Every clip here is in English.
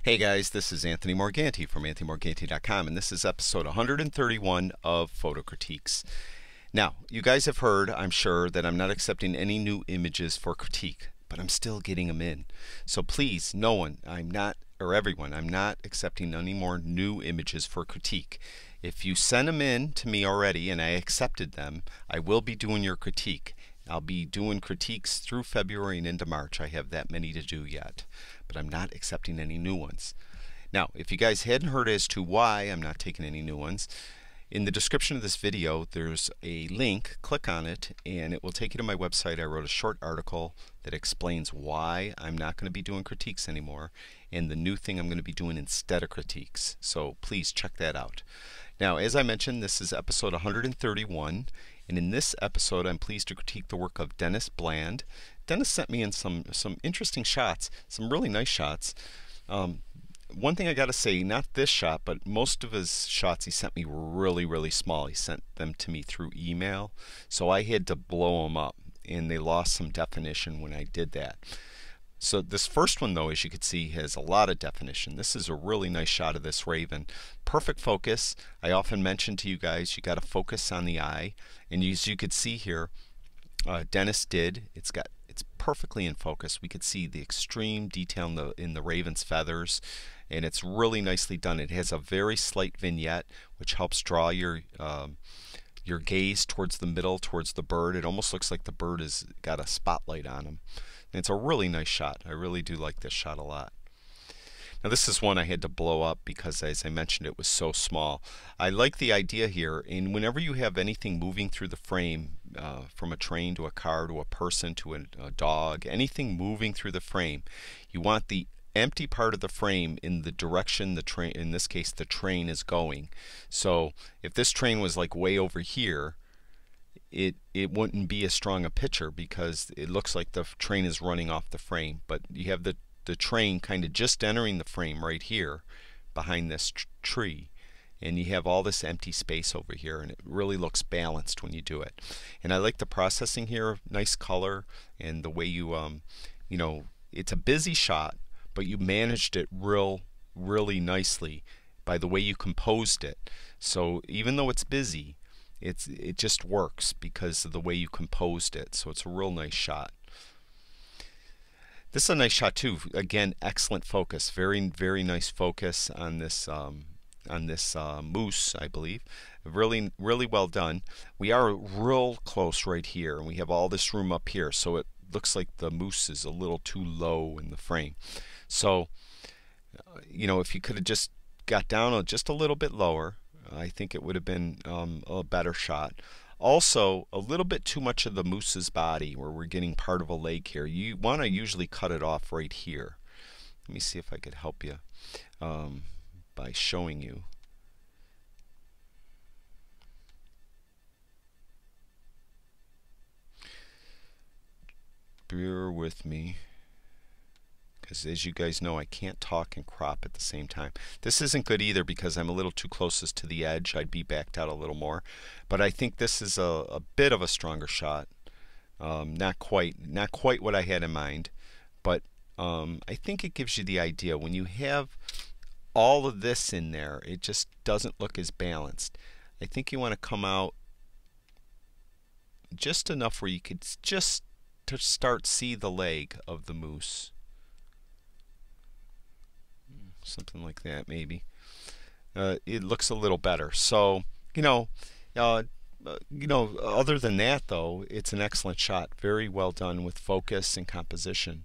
Hey guys, this is Anthony Morganti from anthonymorganti.com, and this is episode 131 of Photo Critiques. Now, you guys have heard, I'm sure, that I'm not accepting any new images for critique, but I'm still getting them in. So please, no one, I'm not accepting any more new images for critique. If you send them in to me already and I accepted them, I will be doing your critique. I'll be doing critiques through February and into March. I have that many to do yet, but I'm not accepting any new ones. Now, if you guys hadn't heard as to why I'm not taking any new ones, in the description of this video there's a link. Click on it and it will take you to my website. I wrote a short article that explains why I'm not going to be doing critiques anymore and the new thing I'm going to be doing instead of critiques. So please check that out. Now, as I mentioned, this is episode 131, and in this episode I'm pleased to critique the work of Dennis Bland. Dennis sent me in some interesting shots, some really nice shots. One thing I gotta say, not this shot, but most of his shots he sent me were really small. He sent them to me through email, so I had to blow them up, and they lost some definition when I did that. So this first one, though, as you can see, has a lot of definition. This is a really nice shot of this raven. Perfect focus. I often mention to you guys, you got to focus on the eye, and as you could see here, Dennis did. It's perfectly in focus. We could see the extreme detail in the raven's feathers, and it's really nicely done. It has a very slight vignette, which helps draw your gaze towards the middle, towards the bird. It almost looks like the bird has got a spotlight on him. And it's a really nice shot. I really do like this shot a lot. Now this is one I had to blow up because, as I mentioned, it was so small. I like the idea here, and whenever you have anything moving through the frame, from a train to a car to a person to a dog, anything moving through the frame, you want the empty part of the frame in the direction the train, in this case the train, is going. So if this train was like way over here, it wouldn't be as strong a picture because it looks like the train is running off the frame. But you have the train kind of just entering the frame right here behind this tree, and you have all this empty space over here, and it really looks balanced when you do it. And I like the processing here, nice color, and the way you you know, it's a busy shot, but you managed it really nicely by the way you composed it. So even though it's busy, it just works because of the way you composed it. So it's a real nice shot. This is a nice shot too. Again, excellent focus. Very nice focus on this moose, I believe. Really well done. We are real close right here, and we have all this room up here, so it looks like the moose is a little too low in the frame. So you know, if you could have just got down just a little bit lower, I think it would have been a better shot. Also, a little bit too much of the moose's body, where we're getting part of a leg here. You want to usually cut it off right here. Let me see if I could help you by showing you. Bear with me, because as you guys know, I can't talk and crop at the same time. This isn't good either because I'm a little too closest to the edge. I'd be backed out a little more, but I think this is a bit of a stronger shot. Not quite what I had in mind, but I think it gives you the idea. When you have all of this in there, it just doesn't look as balanced. I think you want to come out just enough where you could just to start see the leg of the moose. Something like that, maybe. It looks a little better. So, other than that, though, it's an excellent shot. Very well done with focus and composition.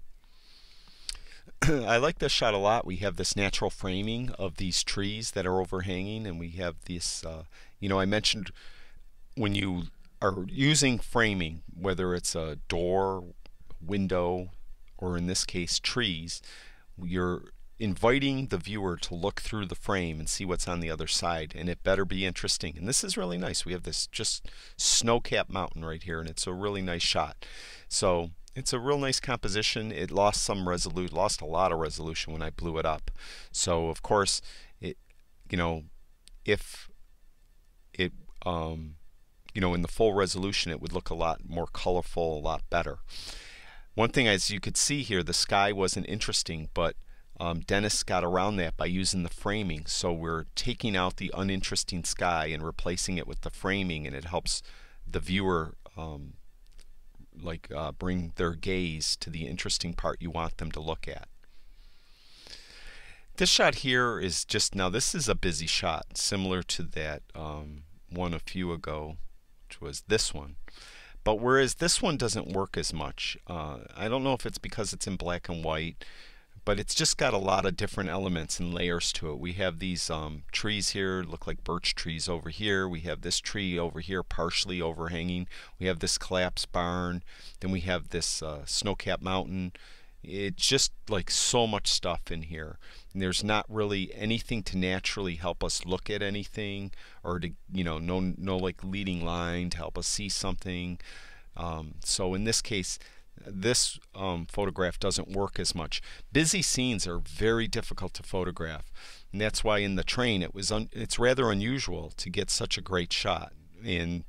I like this shot a lot. We have this natural framing of these trees that are overhanging, and we have this. I mentioned when you are using framing, whether it's a door, window, or in this case trees, you're inviting the viewer to look through the frame and see what's on the other side, and it better be interesting. And this is really nice. We have this just Snowcap mountain right here, and it's a really nice shot. So it's a real nice composition. It lost a lot of resolution when I blew it up. So of course, if it in the full resolution, it would look a lot more colorful, a lot better. One thing, as you could see here, the sky wasn't interesting, but Dennis got around that by using the framing. So we're taking out the uninteresting sky and replacing it with the framing, and it helps the viewer bring their gaze to the interesting part you want them to look at. This shot here is just, now this is a busy shot, similar to that one a few ago, which was this one. But whereas this one doesn't work as much, I don't know if it's because it's in black and white, but it's just got a lot of different elements and layers to it. We have these trees here, look like birch trees over here. We have this tree over here partially overhanging. We have this collapsed barn. Then we have this Snowcap mountain. It's just like so much stuff in here. And there's not really anything to naturally help us look at anything, or to, no like leading line to help us see something. So in this case, this photograph doesn't work as much. Busy scenes are very difficult to photograph, and that's why in the train it's rather unusual to get such a great shot in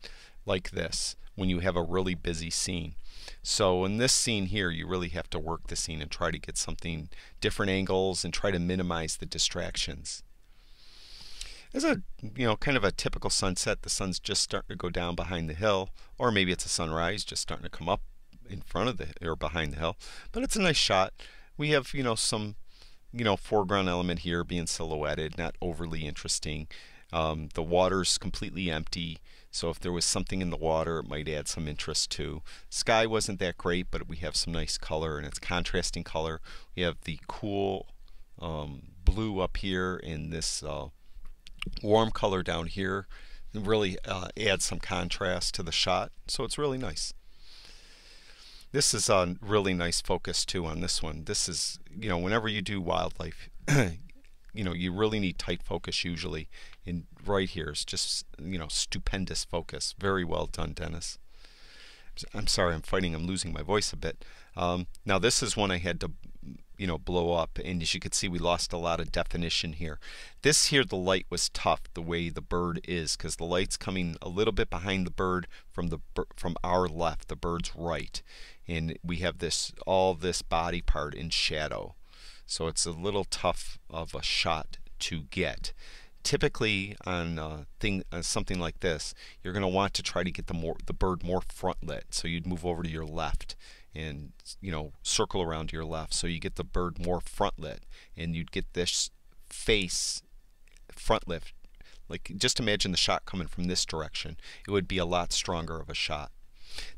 like this when you have a really busy scene. So in this scene here, you really have to work the scene and try to get something different angles and try to minimize the distractions. There's a kind of a typical sunset. The sun's just starting to go down behind the hill, or maybe it's a sunrise just starting to come up in front of the or behind the hill, but it's a nice shot. We have some foreground element here being silhouetted, not overly interesting. The water's completely empty, so if there was something in the water, it might add some interest too. Sky wasn't that great, but we have some nice color, and it's contrasting color. We have the cool blue up here, and this warm color down here. It really adds some contrast to the shot, so it's really nice. This is a really nice focus too on this one. This is, whenever you do wildlife, you really need tight focus usually. And right here is just, stupendous focus. Very well done, Dennis. I'm sorry, I'm losing my voice a bit. Now this is one I had to, blow up, and as you can see, we lost a lot of definition here. This here, the light was tough the way the bird is, because the light's coming a little bit behind the bird from our left, the bird's right, and we have all this body part in shadow. So it's a little tough of a shot to get. Typically on something like this, you're going to want to try to get the bird more front lit. So you'd move over to your left and circle around to your left, so you get the bird more front lit, and you'd get this face front lit. Like, just imagine the shot coming from this direction. It would be a lot stronger of a shot.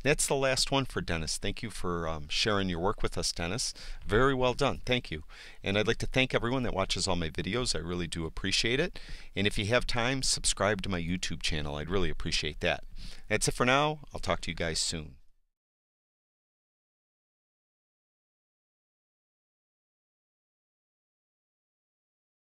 That's the last one for Dennis. Thank you for sharing your work with us, Dennis. Very well done. Thank you. And I'd like to thank everyone that watches all my videos. I really do appreciate it. And if you have time, subscribe to my YouTube channel. I'd really appreciate that. That's it for now. I'll talk to you guys soon.